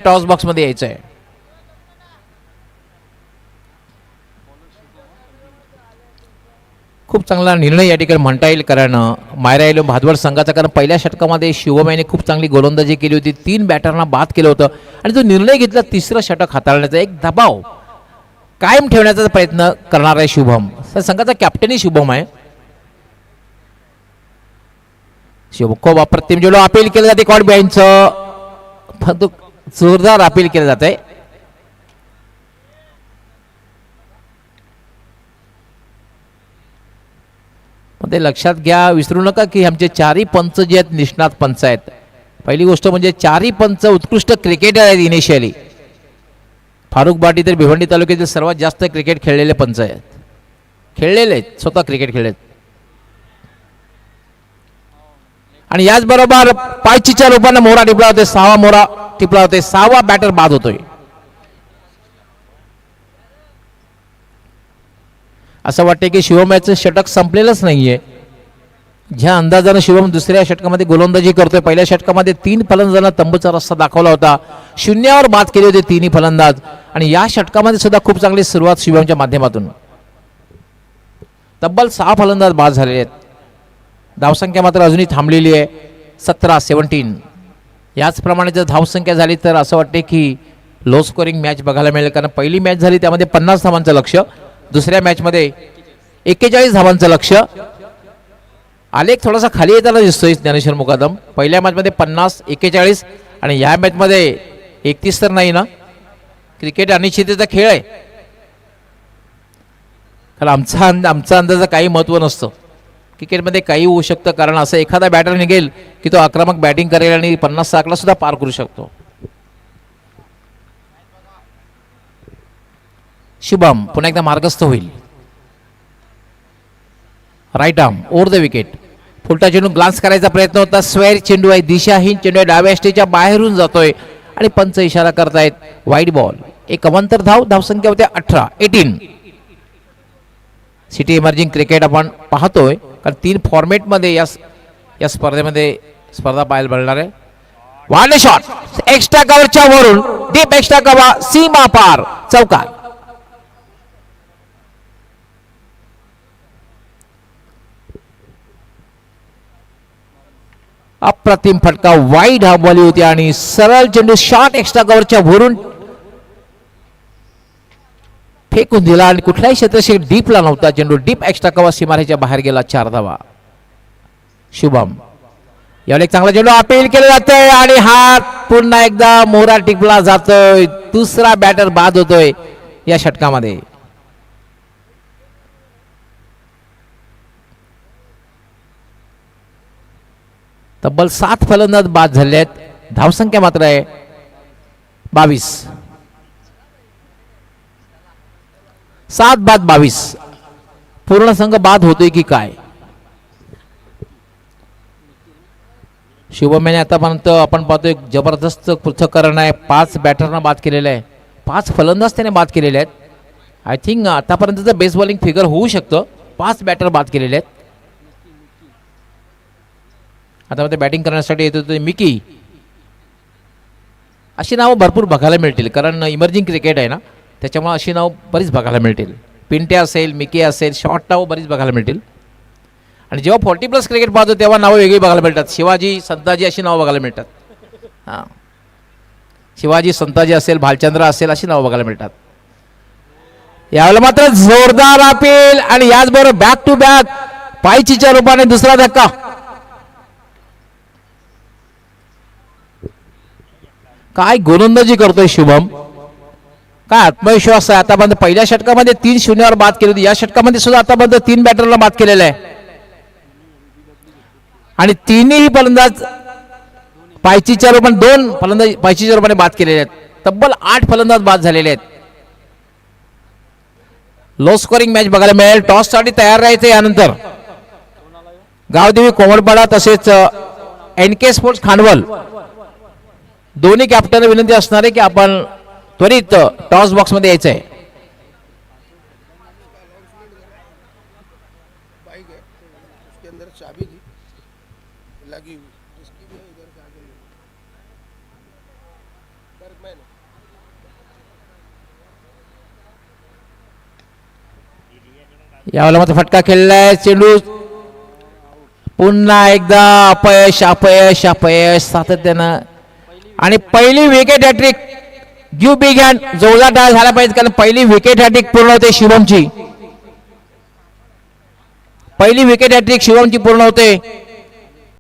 Toss box मध्ये यायचं आहे. खूप चांगला निर्णय या ठिकाणी म्हणता येईल, कारण मायरा येलो भादवड संघाचा, कारण पहिल्या षटकामध्ये शिवमयाने खूप चांगली गोलंदाजी केली होती, 3 बॅटरना बाद केलं होतं आणि जो निर्णय घेतला तिसरं षटक हाताळण्याचा, एक दबाव कायम ठेवण्याचा प्रयत्न करणार आहे शुभम. संघाचा कॅप्टनही शुभम आहे. शुभम खूप अप्रतिम जेवढं अपील केलं जाते कॉट बिहाइंडचं, जोरदार अपील केलं जात आहे. ते लक्षात घ्या, विसरू नका की आमचे 4ही पंच जे आहेत निष्णात पंच आहेत. पहिली गोष्ट म्हणजे 4ही पंच उत्कृष्ट क्रिकेटर आहेत. इनिशियली फारुख बाटी तर भिवंडी तालुक्यातील सर्वात जास्त क्रिकेट खेळलेले पंच आहेत, खेळलेले आहेत, स्वतः क्रिकेट खेळलेत. आणि याचबरोबर पायचीच्या रूपाने मोहरा टिपला होते, 6वा मोहरा टिपला होते, 6वा बॅटर बाद होतोय. असं वाटते की शिवमयाचं षटक संपलेलंच नाहीये. ज्या अंदाजानं शिवम दुसऱ्या षटकामध्ये गोलंदाजी करतोय, पहिल्या षटकामध्ये 3 फलंदाजांना तंबूचा रस्ता दाखवला होता, 0वर बाद केले होते 3ही फलंदाज. आणि या षटकामध्ये सुद्धा खूप चांगली सुरुवात शिवमच्या माध्यमातून. तब्बल 6 फलंदाज बाद झालेले आहेत. धावसंख्या मात्र अजूनही थांबलेली आहे, 17-17. याचप्रमाणे जर धावसंख्या झाली तर असं वाटते की लो स्कोरिंग मॅच बघायला मिळेल, कारण पहिली मॅच झाली त्यामध्ये 50 धावांचं लक्ष्य, दुसऱ्या मॅचमध्ये 41 धावांचं लक्ष्य. आलेख थोडासा खाली येताना दिसतोय ज्ञानेश्वर मुकादम. पहिल्या मॅचमध्ये 50, 41 आणि या मॅचमध्ये 31 तर नाही ना. क्रिकेट अनिश्चिततेचा खेळ आहे, कारण आमचा अंदाजा काही महत्त्व नसतं. क्रिकेटमध्ये काही होऊ शकतं, कारण असं एखादा बॅटर निघेल की तो आक्रमक बॅटिंग करेल आणि 50 आकडा सुद्धा पार करू शकतो. शुभम पुन्हा एकदा मार्गस्थ होईल. Right arm over the wicket, फुलटा चेंडू ग्लान्स करायचा प्रयत्न होता, स्क्वेअर चेंडू आहे, दिशाहीन चेंडू आहे, डाव्या स्टेजच्या बाहेरून जातोय आणि पंच इशारा करतायत वाईड बॉल. एक अवंतर धावसंख्या होत्या 18. सिटी इमर्जिंग क्रिकेट आपण पाहतोय, कारण 3 फॉर्मेटमध्ये या स्पर्धेमध्ये स्पर्धा पाहायला मिळणार आहे. वाले शॉट एक्स्ट्रा कव्हरच्या वरून डीप एक्स्ट्रा कव्हर, सीमा पार, चौकार. अप्रतिम फटका, वाईड हा बॉली होती आणि सरळ चेंडू शॉट एक्स्ट्रा कव्हरच्या वरून फेकून दिला आणि कुठल्याही क्षेत्राशी डीपला नव्हता चेंडू. डीप एक्स्ट्रा कव्हर सीमारेच्या बाहेर गेला, 4 धावा. शुभम यावेळी चांगला चेंडू अपील केलं जातोय आणि हात पुन्हा एकदा मोहरा टिपला जातोय, दुसरा बॅटर बाद होतोय या षटकामध्ये. तब्बल 7 फलंदाज बाद झाले आहेत. धावसंख्या मात्र आहे 22. 7 बाद 22. पूर्ण संघ बाद होतोय की काय? शुभम याने आतापर्यंत आपण पाहतोय जबरदस्त पृथक्करण आहे. 5 बॅटरना बाद केलेलं आहे, 5 फलंदाज त्याने बाद केलेले आहेत. आय थिंक आतापर्यंतचं बेस बॉलिंग फिगर होऊ शकतं. 5 बॅटर बाद केलेले आहेत. आता मध्ये बॅटिंग करण्यासाठी येत होते मिकी, अशी नावं भरपूर बघायला मिळतील, कारण इमर्जिंग क्रिकेट आहे ना, त्याच्यामुळे अशी नावं बरीच बघायला मिळतील. पिंटे असेल, मिकी असेल, शॉर्ट नावं बरीच बघायला मिळतील. आणि जेव्हा 40+ क्रिकेट पाहतो तेव्हा नावं वेगळी बघायला मिळतात. शिवाजी, संताजी अशी नावं बघायला मिळतात. हां, शिवाजी, संताजी असेल, भालचंद्र असेल, अशी नावं बघायला मिळतात. यावेळेला मात्र जोरदार अपील आणि याचबरोबर बॅक टू बॅक पायचीच्या रूपाने दुसरा धक्का. काय गोलंदाजी करतोय शुभम, काय आत्मविश्वास आहे. आतापर्यंत पहिल्या षटकामध्ये 3 शून्यावर बाद केली होती, या षटकामध्ये सुद्धा आतापर्यंत 3 बॅटरला बाद केलेला आहे आणि 3ही फलंदाज पायचीच्या रूपाने, 2 फलंदाज पायचीच्या रूपाने बाद केलेले आहेत. तब्बल 8 फलंदाज बाद झालेले आहेत. लो स्कोरिंग मॅच बघायला मिळेल. टॉस साठी तयार राहायचं यानंतर. गावदेवी कोमरपाडा तसेच NK स्पोर्ट्स खांडवल दोन्ही कॅप्टन विनंती असणार आहे की आपण त्वरित टॉस बॉक्स मध्ये यायचं आहे. लगी हुई इसकी भी इधर से आगे यावेळेला मात्र फटका खेळलाय, चेंडू पुन्हा एकदा अपयश अपयश अपयश सातत्यानं, आणि पहिली wicket hattrick. Give big hand, जोरदार डाव झाला पाहिजे, कारण पहिली विकेट हॅट्रिक पूर्ण होते शिवमची. पहिली विकेट हॅट्रिक शिवमची पूर्ण होते.